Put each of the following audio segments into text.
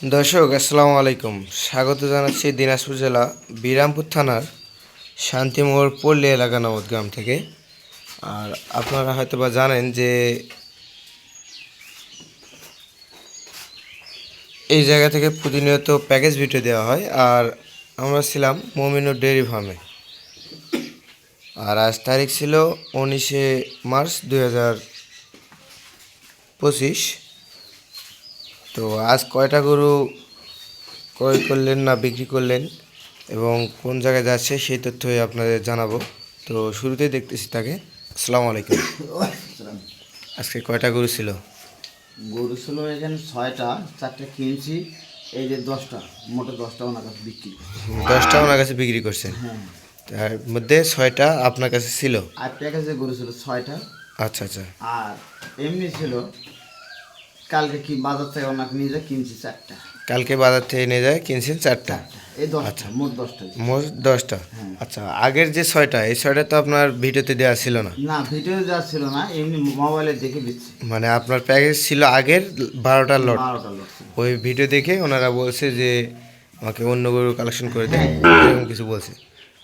দর্শক আসসালামু আলাইকুম, স্বাগত জানাচ্ছি দিনাজপুর জেলা বিরামপুর থানার শান্তিমোড় পল্লী এলাকা নামক গ্রাম থেকে। আর আপনারা হয়তো বা জানেন যে এই জায়গা থেকে প্রতিনিয়ত প্যাকেজ ভিডিও দেওয়া হয়। আর আমরা ছিলাম মমিনুর ডেয়ারি ফার্মে। আর আজ তারিখ ছিল 19শে মার্চ 2025। তো আজ কয়টা গরু ক্রয় করলেন না বিক্রি করলেন এবং কোন জায়গায় যাচ্ছে সেই তথ্যই আপনাদের জানাবো। তো শুরুতেই দেখতেছি তাকে। আসসালামু আলাইকুম। আজকে কয়টা গরু ছিল? গরু ছিল এখানে 6টা, 4টা কিনছি, এই যে 10টা, মোটে 10টা ওনার কাছে বিক্রি। 10টা ওনার কাছে বিক্রি করছেন? হ্যাঁ। তার মধ্যে 6টা আপনার কাছে ছিল? আর প্যাকেজে গরু ছিল 6টা। আচ্ছা আচ্ছা। আর এমনি ছিল কালকে কি বাজার থেকে ওনাকে নিয়ে যা কিনছি 4টা। কালকে বাজার থেকে নিয়ে যায় কিনছেন 4টা? এই 10টা, আচ্ছা, মোট 10টা। মোট 10টা। হ্যাঁ। আচ্ছা, আগের যে 6টা, এই 6টা তো আপনার ভিডিওতে দেওয়া ছিল না? না, ভিডিও যা ছিল না, এমনি মোবাইলে দেখে দিচ্ছি। মানে আপনার প্যাকেজ ছিল আগের 12টা লট। 12টা লোক ছিল। ওই ভিডিও দেখে ওনারা বলছে যে আমাকে অন্য গরু কালেকশন করে দেয়, এরকম কিছু বলছে।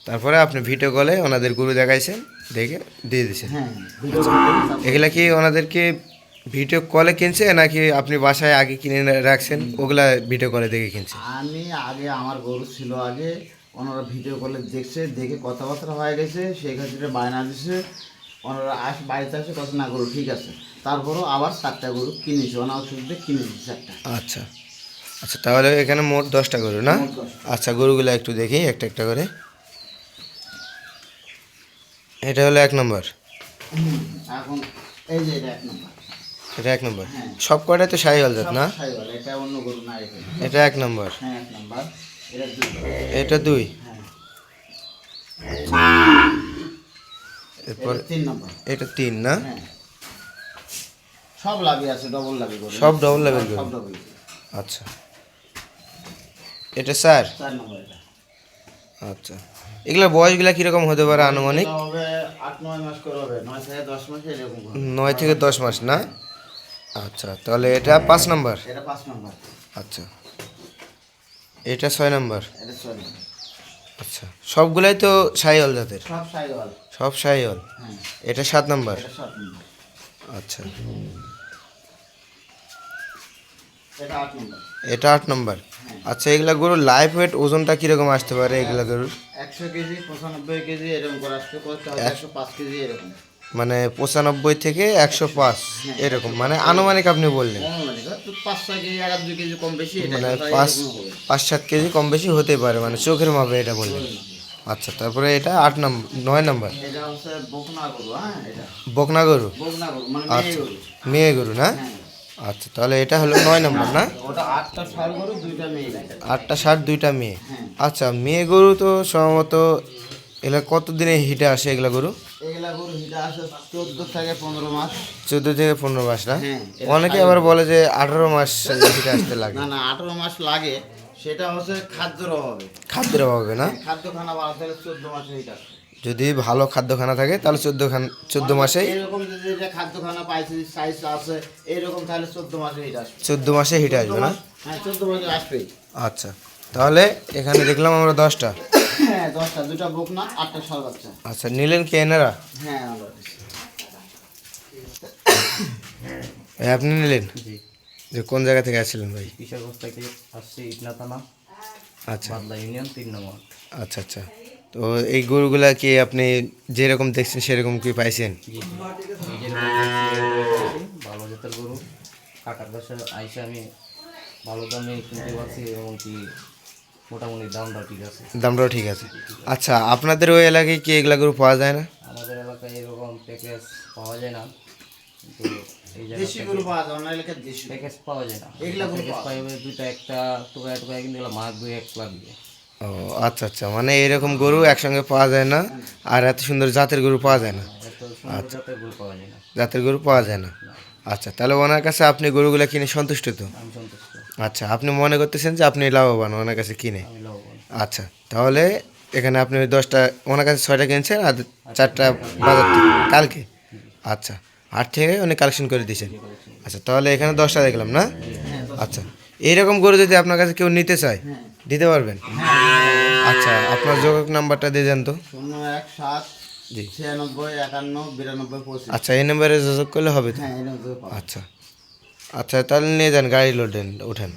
তারপরে আপনি ভিডিও কলে ওনাদের গরু দেখাইছেন, দেখে দিয়ে দিয়েছেন। হ্যাঁ, ভিডিও এগুলা কি ওনাদেরকে ভিডিও কলে কিনছে নাকি আপনি বাসায় আগে কিনে রাখছেন, ওগুলা ভিডিও কলে দেখে কিনছে? আমি আগে আমার গরু ছিল আগে, ওনারা ভিডিও কলে দেখছে, দেখে কথাবার্তা হয়ে গেছে, সেই ক্ষেত্রে বায়না দিছে। ওনারা বাড়িতে আসে কথা না, গরু ঠিক আছে। তারপরও আবার 4টা গরু কিনেছি, ওনার ওষুধ দিয়ে কিনেছি 4টা। আচ্ছা আচ্ছা, তাহলে এখানে মোট 10টা গরু না? মোট 10টা। আচ্ছা, গরুগুলো একটু দেখি একটা একটা করে। এটা হলো 1 নম্বর। এখন এই যে এটা 1 নম্বর। এটা 1 নম্বর। হ্যাঁ। সব কয়টাই তো শাহিওয়াল জাত না? সাইওয়াল, এটা অন্য গরু না এখানে। এটা 1 নম্বর। হ্যাঁ, 1 নম্বর। এটা 2। এটা 2। হ্যাঁ। এরপর এটা 3 নম্বর। এটা 3 না? হ্যাঁ। সব লাভই আছে, ডবল লাভই গরু। সব double লাভের গরু? সব ডবল। আচ্ছা, এটা 4। 4 নম্বর এটা। আচ্ছা, এগুলা বয়সগুলা কীরকম হতে পারে আনুমানিক? এটা হবে 8-9 মাস করে হবে, 9 থেকে 10 মাস এরকম হবে। 9 থেকে 10 মাস না? আচ্ছা, তাহলে এটা 5 নম্বর। এটা 5 নম্বর। আচ্ছা, এটা 6 নম্বর। এটা 6 নম্বর। আচ্ছা, সবগুলাই তো শাহিওয়াল জাতের? সব সাইওয়াল। সব শাহিওয়াল। হ্যাঁ। এটা 7 নম্বর। এটা 7 নম্বর। আচ্ছা, এটা 8 নম্বর। এটা 8 নম্বর। হ্যাঁ। আচ্ছা, এগুলা গরুর লাইফ ওয়েট ওজনটা কীরকম আসতে পারে এগুলা গরুর? 100 কেজি, 95 কেজি এরকম করে আসতে, করতে হবে 105 কেজি এরকম। মানে 95 থেকে 105 এরকম, মানে আনুমানিক আপনি বললেন? মানে তো 5-6 কেজি, 1-2 কেজি কম বেশি, এটা মানে এরকম হবে। 5-7 কেজি কম বেশি হতে পারে, মানে চোখের মাপে এটা বললেন? আচ্ছা, তারপরে এটা 8 নম্বর, 9 নম্বর। এটা হচ্ছে বকনা গরু। হ্যাঁ, এটা বকনা গরু? বকনা গরু মানে মেয়ে আচ্ছা, গরু। মেয়ে গরু না? হ্যাঁ। আচ্ছা, তাহলে এটা হলো 9 নম্বর না? ওটা 8টা ষাঁড় গরু, 2টা মেয়ে। 8টা ষাট, 2টা মেয়ে। হ্যাঁ। আচ্ছা, মেয়ে গরু তো সম্ভবত এগুলা কতদিনে হিটে আসে এগুলা গরু? এগুলা গরু হিটা আসে 14 থেকে 15 মাস। 14 থেকে 15 মাস না? হ্যাঁ, অনেকে আবার বলে যে 18 মাস হিটে আসতে লাগে। না না, 18 মাস লাগে, সেটা হচ্ছে খাদ্যের অভাবে। খাদ্যের অভাবে না? খাদ্য খানা বাড়াতে হলে 14 মাসে হিট আসে। যদি ভালো খাদ্যখানা থাকে তাহলে 14 মাসেই। এরকম যদি এটা খাদ্য খানা পাইছে, সাইজ আছে এরকম, তাহলে 14 মাসে হিট আসবে। 14 মাসে হিটে আসবে না? হ্যাঁ, 14 মাসে আসবেই। আচ্ছা, তাহলে এখানে দেখলাম আমরা 10টা। হ্যাঁ, 10টা, 2টা বকনা, 8টা ষাঁড় বাচ্চা। আচ্ছা, নিলেন কে এনারা? হ্যাঁ, আমরা আপনি নিলেন? জি, যে কোন জায়গা থেকে আসছিলেন ভাই? কিশোরগঞ্জ থেকে আসছি, ইটনা থানা, আচ্ছা বাদলা ইউনিয়ন 3 নম্বর। আচ্ছা আচ্ছা, তো এই গরুগুলা কি আপনি যেরকম দেখছেন সেরকম কি পাইছেন? জি, নিজের গরু, ভালো জাতের গরু। কাকার কাছে আইসে আমি ভালো দামে কিনতে পারছি এবং কি মোটামুটি দামটা ঠিক আছে। দামটাও ঠিক আছে। আচ্ছা, আপনাদের ওই এলাকায় কি এগুলা গরু পাওয়া যায় না? আমাদের এলাকায় এরকম প্যাকেজ পাওয়া যায় না, কিন্তু এই দেশি গরু পাওয়া যায়, অন্য এলাকার দেশি। প্যাকেজ পাওয়া যায় না। এগুলা গরু প্যাকেজ পাওয়া পাইবে দুইটা, একটা টুকা টুকা, কিন্তু এগুলো মাছ 2-1 লাগবে। ও আচ্ছা আচ্ছা, মানে এরকম গরু একসঙ্গে পাওয়া যায় না, আর এত সুন্দর জাতের গরু পাওয়া যায় না? এত সুন্দর জাতের গরু পাওয়া যায় না। জাতের গরু পাওয়া যায় না। আচ্ছা, তাহলে ওনার কাছে আপনি গরুগুলা কিনে সন্তুষ্ট তো? আমি সন্তুষ্ট, আচ্ছা, আপনি মনে করতেছেন যে আপনি লাভবান ওনার কাছে কিনে? আমি লাভবান। আচ্ছা, তাহলে এখানে আপনি ওই 10টা, ওনার কাছে 6টা কিনছেন আর 4টা বাজার থেকে কালকে। আচ্ছা, হাট থেকে উনি কালেকশন করে দিয়েছেন। আচ্ছা, তাহলে এখানে 10টা দেখলাম না? আচ্ছা, এইরকম গরু যদি আপনার কাছে কেউ নিতে চায় হ্যাঁ দিতে পারবেন? আচ্ছা, আপনার যোগাযোগ নাম্বারটা দিয়ে দেন তো। 017 জি। 96 51 92 25। আচ্ছা, এই নাম্বারে যোগাযোগ করলে হবে তো? হ্যাঁ এই নম্বরে পাবেন। আচ্ছা আচ্ছা, তাহলে নিয়ে যান, গাড়ি লোডেন, ওঠেন।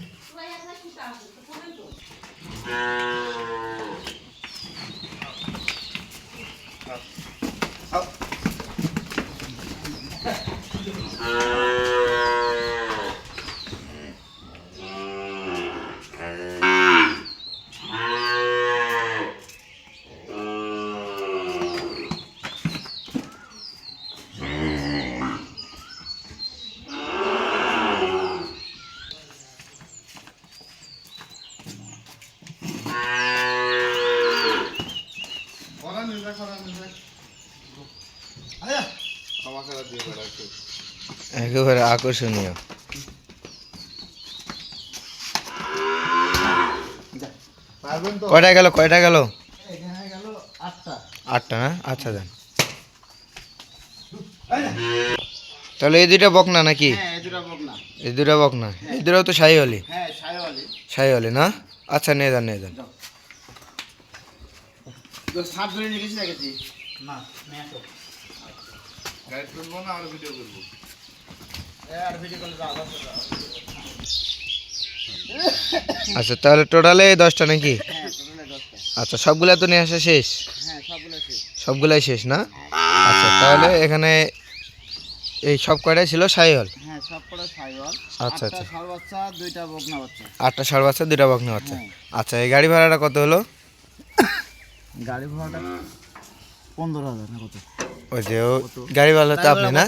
একেবারে আকর্ষণীয়। পারবেন তো? কয়টা গেল, কয়টা গেল? এখানে গেল 8টা। 8টা না? আচ্ছা দেন। তাহলে এই দুইটা বকনা নাকি? হ্যাঁ এই দুটো বকনা। এই দুটা বকনা, এই দুটাও তো শাহিওয়ালি। হ্যাঁ সাইওয়ালি। শাহিওয়ালি না? আচ্ছা নিয়ে যান, নিয়ে যান। তো সাত ধরে নিয়ে গেছি রেখেছি না নিয়ে আসো। গাড়ি তুলবো না আর ভিডিও করবো? আর ভিডিও কল যাও আচ্ছা, তাহলে টোটালে 10টা নাকি? হ্যাঁ টোটালে 10টা। আচ্ছা, সবগুলা তো নিয়ে আসা শেষ? হ্যাঁ সবগুলো শেষ। সবগুলাই শেষ না? আচ্ছা, তাহলে এখানে এই সব কয়টাই ছিল শাহিওয়াল? হ্যাঁ সব কটা সাইওয়াল। আচ্ছা, 8টা আচ্ছা। ষাঁড় বাচ্চা 2টা বকনা বাচ্চা। 8টা ষাঁড় বাচ্চা, 2টা বকনা বাচ্চা। হ্যাঁ। আচ্ছা, এই গাড়ি ভাড়াটা কত হলো? গাড়ি ভাড়াটা 15,000 না কত? ওই যে গাড়ি ভাড়া তো আপনি না?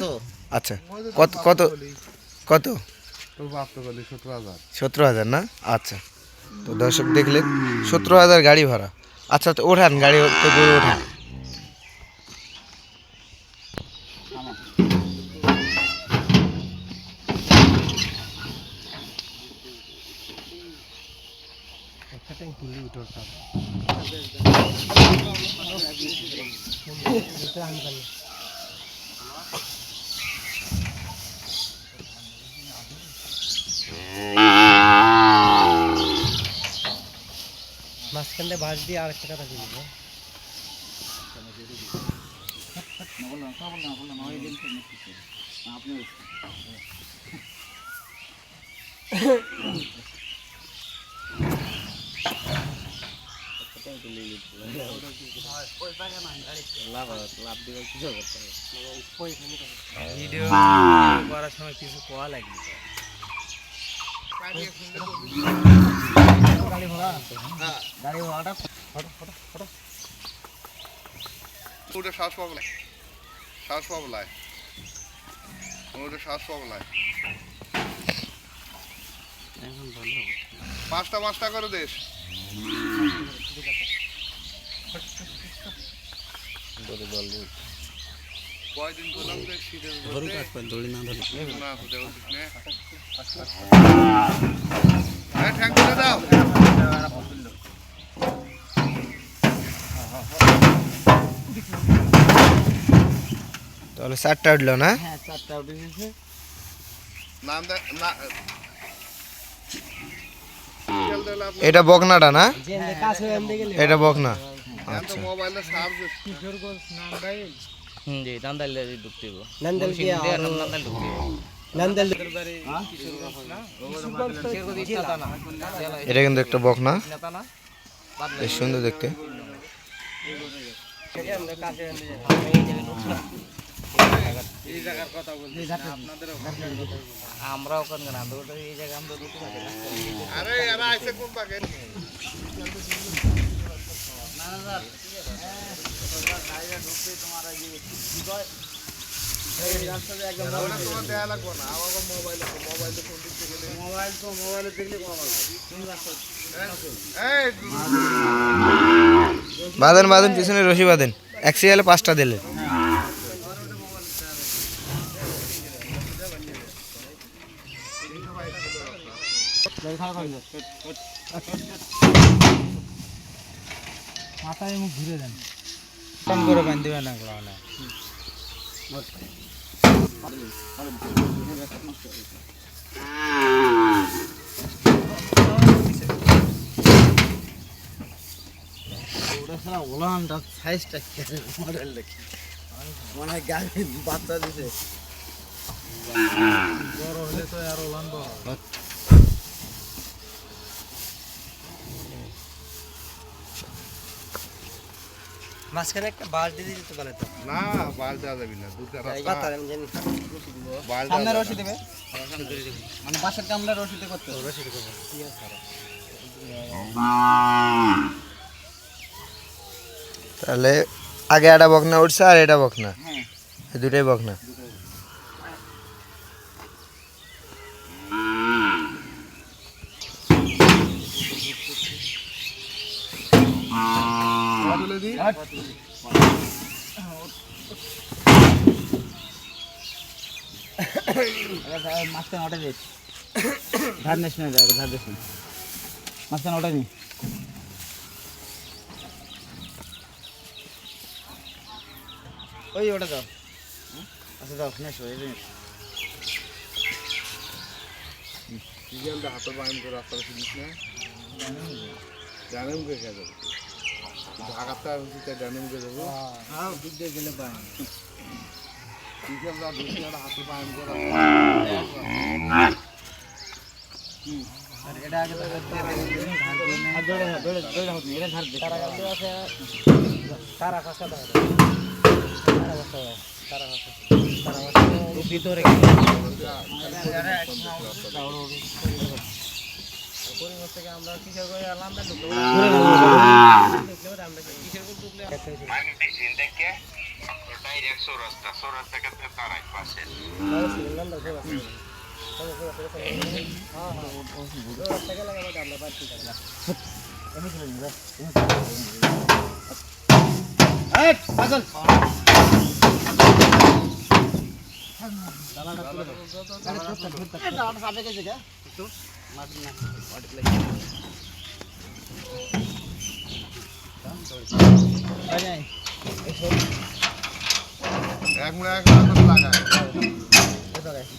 আচ্ছা, কত কত কত? তোর বাপ তো বলি 17,000। 17,000 না? আচ্ছা, তো দর্শক দেখলেন 17,000 গাড়ি ভাড়া। আচ্ছা, তো ওঠান, গাড়ি তো গরু ওঠান। মাঝখানে বাস দিয়ে আর একটা কথা বলবো। আপনি ভিডিও করার সময় কিছু কোয়া লাগবে। গাড়ি ভাড়াটা ওটা শ্বাস পাবলায়, শ্বাস পাবলায়, ওটা শ্বাস পাবলায়। 5টা করে দেশ। কয়দিন করলাম যে শীতের মধ্যে না তো দেওয়া উচিত না। হ্যাঁ ঠ্যাং করে দাও। তাহলে 4টা উঠলো না? হ্যাঁ 4টা উঠে গেছে। নাম দে না। তেল দিলে আপনি এটা বকনাটা না? এটা বকনা। এখন তো মোবাইলে সার্চ জি নান্দাইল ঢুকতে হবে। নান্দাইল কি আর নান্দাইল ঢুকতে হবে। নান্দাইল এটা কিন্তু একটা বকনা, বেশ সুন্দর দেখতে। আমরা ওখানে না আমরা এই জায়গায় আমরা ঢুকতে পারি না। আরে এরা আইছে কোন পাকে? ওরা তোমার দেয়া লাগবে না। আমার মোবাইলে ফোন দিতে গেলে মোবাইলে দেখলে কম হবে। এই বাঁধেন বাঁধেন, পিছনে রশি বাঁধেন। এক সিরিয়ালে 5টা দিলেন। মাথায় মুখ ঘুরে দেন। কম করে বাঁধ দিবেন না না। সারা ওলানটা সাইজটা মডেল দেখি মনে হয় গাড়ি বাচ্চা দিছে বড় হলে তো আর ওলান বড়। মাঝখানে একটা বাস দিয়ে দিতে পারে তো না বাল দেওয়া যাবে না, দুধ কথা আমি জানি বাল সামনে রশি দেবে মানে বাসের কামড়া রশিতে করতে হবে তাহলে আগে একটা বকনা উঠছে আর এটা বকনা, এই দুটাই বকনা। তুলে দিই। মাঝখানে ওটা দিস ধার নিস না ধার দিস না মাঝখানে ওটা নি ওই ওটা দাও আচ্ছা দাও নেস ওই সিরিয়ালটা হাতে বাইম করে রাস্তা দিস না, জানে মুখে খেয়ে যাবে। ঢাকাতে আসছি তাই জানে মুখে যাবো। হ্যাঁ দুধ দিয়ে গেলে পায় সিরিয়ালটা দুনিয়াটা হাতে বাইম করে এটা আগে তো ধার দৌড়ে দৌড়ে দৌড়ে হতো এটা ধার দে তারা গাল আছে তারা কাছে দাও তারা কাছে তারা কাছে তারা কাছে ভিতরে আমরা কিসের করে আলাম না ঢুকলো আমরা কিসের করে ঢুকলে পাগল এক মিনিট এক মিনিট লাগায়।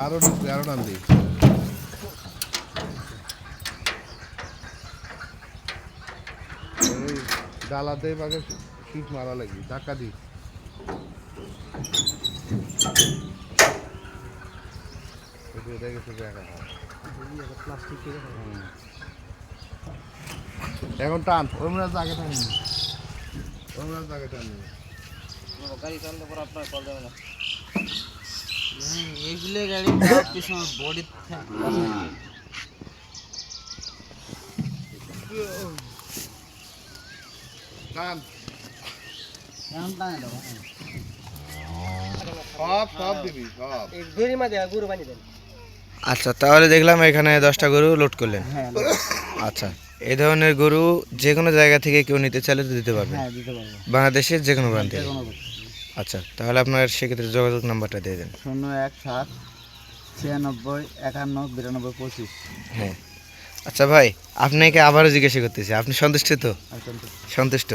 আরো ঢুকবে, আরো টান দিই। এই ডালাতে পাকে শীত মারা লাগি, ধাক্কা দিই। এখন টান ওই মনে আগে টান ওই মনে আগে টান গাড়ি চালানোর পর আপনার কল দেবে না। এইগুলো গাড়ি পিছনে বডি টান এখন টানে দাও সব সব দিবি সব। গরু মাঝে গরু বানিয়ে দেন আচ্ছা, তাহলে দেখলাম এখানে 10টা গরু লোড করলেন। হ্যাঁ আচ্ছা, এই ধরনের গরু যে কোনো জায়গা থেকে কেউ নিতে চাইলে তো দিতে পারবেন, হ্যাঁ দিতে পারবো বাংলাদেশের যে কোনো প্রান্তে। কোনো আচ্ছা, তাহলে আপনার সেক্ষেত্রে যোগাযোগ নাম্বারটা দিয়ে দেন। 017 96 51 92 25 হ্যাঁ, আচ্ছা ভাই, আপনাকে আবারও জিজ্ঞাসা করতেছি, আপনি সন্তুষ্ট তো? অত্যন্ত সন্তুষ্ট।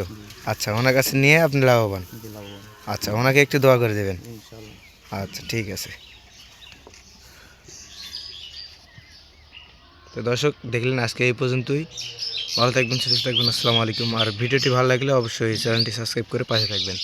আচ্ছা, ওনার কাছে নিয়ে আপনি লাভবান। দিলাম আচ্ছা, ওনাকে একটু দোয়া করে দেবেন। ইনশাআল্লাহ। আচ্ছা, ঠিক আছে। তো দর্শক দেখলেন, আজকে এই পর্যন্তই। ভালো থাকবেন, সুস্থ থাকবেন। আসসালামু আলাইকুম। আর ভিডিওটি ভালো লাগলে অবশ্যই চ্যানেলটি সাবস্ক্রাইব করে পাশে থাকবেন।